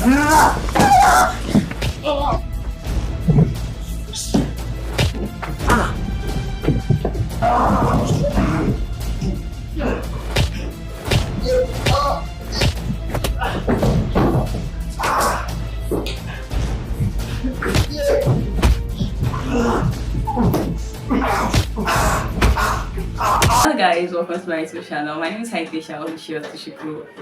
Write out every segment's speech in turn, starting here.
Hello guys, welcome to my YouTube channel. My name is Haikesha,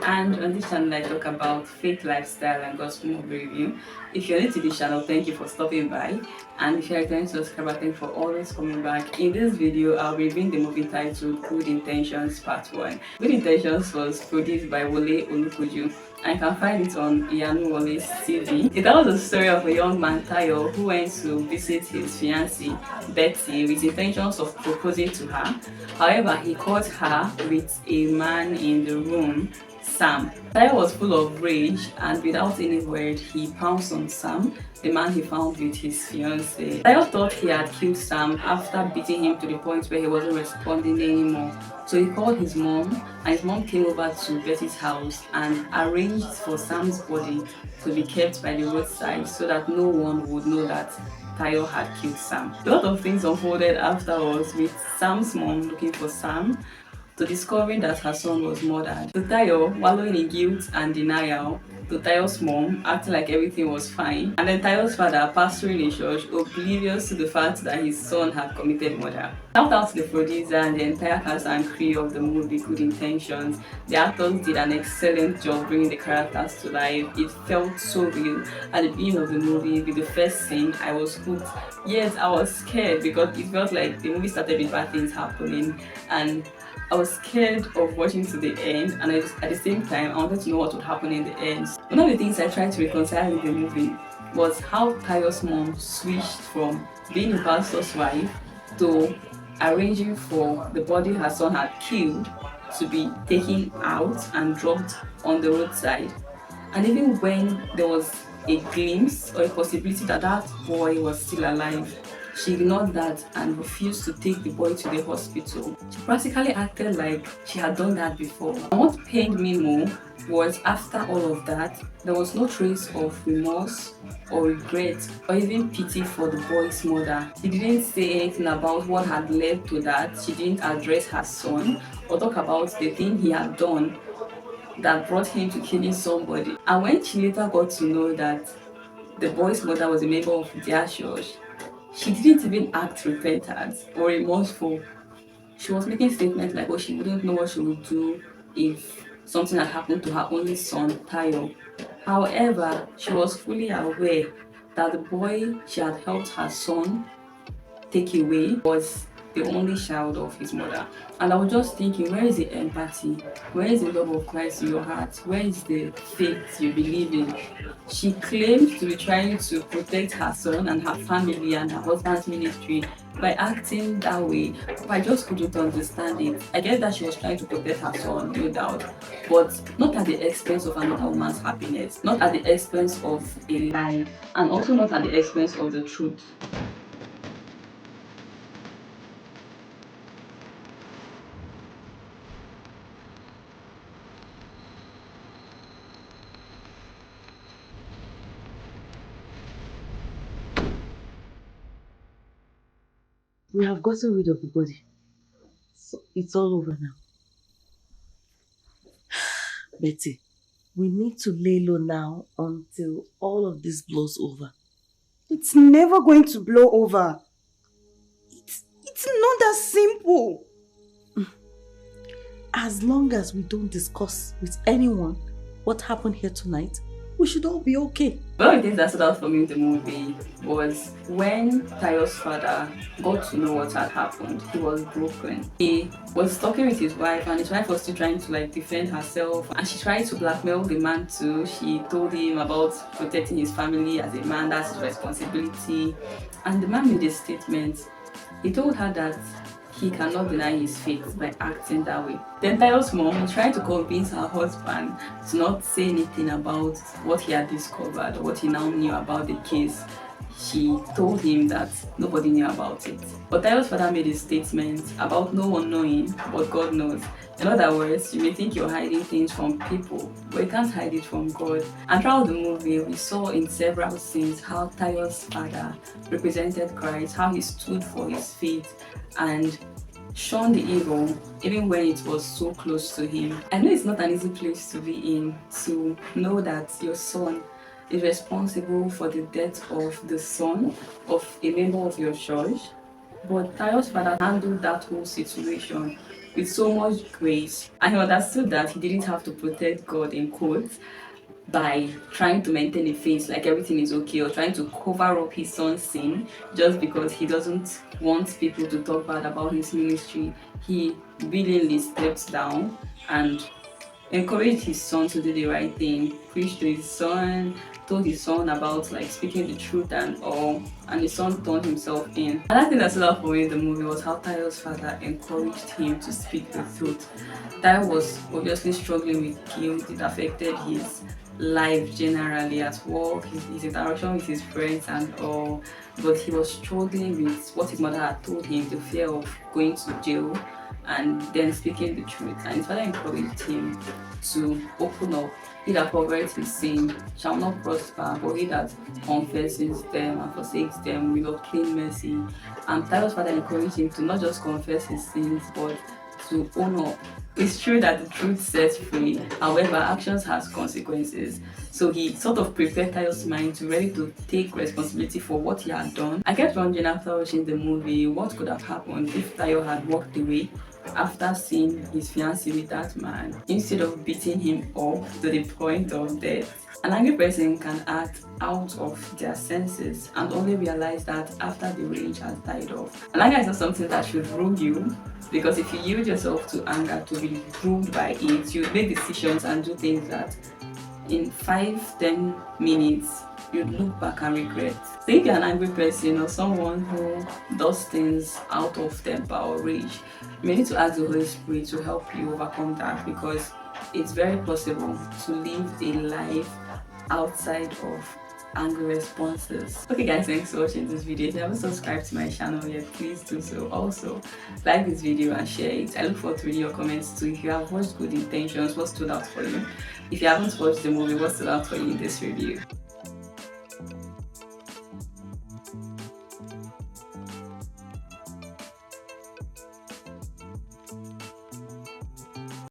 and on this channel I talk about faith, lifestyle and gospel movie review. If you're new to this channel, thank you for stopping by, and if you're a returning subscriber, thank you for always coming back. In this video, I'll be reviewing the movie titled Good Intentions Part 1. Good Intentions was produced by Wole Olukoju. I can find it on Iyanu Wole's TV. It tells the story of a young man, Tayo, who went to visit his fiancée, Betty, with intentions of proposing to her. However, he caught her with a man in the room, Sam. Tayo was full of rage, and without any word, he pounced on Sam, the man he found with his fiancée. Tayo thought he had killed Sam after beating him to the point where he wasn't responding anymore. So he called his mom, and his mom came over to Betty's house and arranged for Sam's body to be kept by the roadside so that no one would know that Tayo had killed Sam. A lot of things unfolded afterwards, with Sam's mom looking for Sam, to discovering that her son was murdered, to Tayo wallowing in guilt and denial, to Tayo's mom acting like everything was fine, and then Tayo's father pastoring in church, oblivious to the fact that his son had committed murder. Shout out to the producer and the entire cast and crew of the movie Good Intentions. The actors did an excellent job bringing the characters to life. It felt so real. At the beginning of the movie, with the first scene, I was hooked. Yes, I was scared because it felt like the movie started with bad things happening, and I was scared of watching to the end, and at the same time, I wanted to know what would happen in the end. One of the things I tried to reconcile with the movie was how Tayo's mom switched from being a pastor's wife to arranging for the body her son had killed to be taken out and dropped on the roadside. And even when there was a glimpse or a possibility that that boy was still alive, she ignored that and refused to take the boy to the hospital. She practically acted like she had done that before. And what pained me more was, after all of that, there was no trace of remorse or regret or even pity for the boy's mother. She didn't say anything about what had led to that. She didn't address her son or talk about the thing he had done that brought him to killing somebody. And when she later got to know that the boy's mother was a member of their church, she didn't even act repentant or remorseful. She was making statements like, oh, she wouldn't know what she would do if something had happened to her only son, Tayo. However, she was fully aware that the boy she had helped her son take away was the only child of his mother. And I was just thinking, where is the empathy? Where is the love of Christ in your heart? Where is the faith you believe in? She claimed to be trying to protect her son and her family and her husband's ministry by acting that way, but I just couldn't understand it. I guess that she was trying to protect her son, no doubt, but not at the expense of another woman's happiness, not at the expense of a lie, and also not at the expense of the truth. We have gotten rid of the body. So it's all over now. Betty, we need to lay low now until all of this blows over. It's never going to blow over. It's not that simple. As long as we don't discuss with anyone what happened here tonight, we should all be okay. One of the things that stood out for me in the movie was when Tayo's father got to know what had happened, he was broken. He was talking with his wife, and his wife was still trying to defend herself, and she tried to blackmail the man too. She told him about protecting his family as a man, that's his responsibility. And the man made a statement. He told her that he cannot deny his faith by acting that way. Then Tayo's mom tried to convince her husband to not say anything about what he had discovered or what he now knew about the case. she told him that nobody knew about it. But Tayo's father made a statement about no one knowing, but God knows. In other words, you may think you're hiding things from people, but you can't hide it from God. And throughout the movie, we saw in several scenes how Tayo's father represented Christ, how he stood for his faith and shunned the evil even when it was so close to him. I know it's not an easy place to be in, to know that your son is responsible for the death of the son of a member of your church. But Tayo's father handled that whole situation with so much grace, and he understood that he didn't have to protect God in quotes by trying to maintain a face like everything is okay, or trying to cover up his son's sin just because he doesn't want people to talk bad about his ministry. He willingly steps down and encouraged his son to do the right thing, preached to his son, told his son about like speaking the truth and all, and his son turned himself in. Another thing that stood out for me in the movie was how Tayo's father encouraged him to speak the truth. Tayo was obviously struggling with guilt. It affected his life generally at work, his interaction with his friends and all, but he was struggling with what his mother had told him, the fear of going to jail and then speaking the truth. And his father encouraged him to open up. He that covers his sin shall not prosper, but he that confesses them and forsakes them will obtain mercy. And Tayo's father encouraged him to not just confess his sins, but to own up. It's true that the truth sets free, however, actions has consequences. So he sort of prepared Tayo's mind to ready to take responsibility for what he had done. I kept wondering after watching the movie what could have happened if Tayo had walked away after seeing his fiancée with that man, instead of beating him up to the point of death. An angry person can act out of their senses and only realize that after the rage has died off. And anger is not something that should rule you, because if you yield yourself to anger to be ruled by it, you make decisions and do things that in 5-10 minutes you'd look back and regret. So if you're an angry person or someone who does things out of temper or rage, you may need to ask the Holy Spirit to help you overcome that, because it's very possible to live a life outside of angry responses. Okay guys, thanks for watching this video. If you haven't subscribed to my channel yet, please do so. Also, like this video and share it. I look forward to reading your comments too. If you have watched Good Intentions, what stood out for you? If you haven't watched the movie, what stood out for you in this review?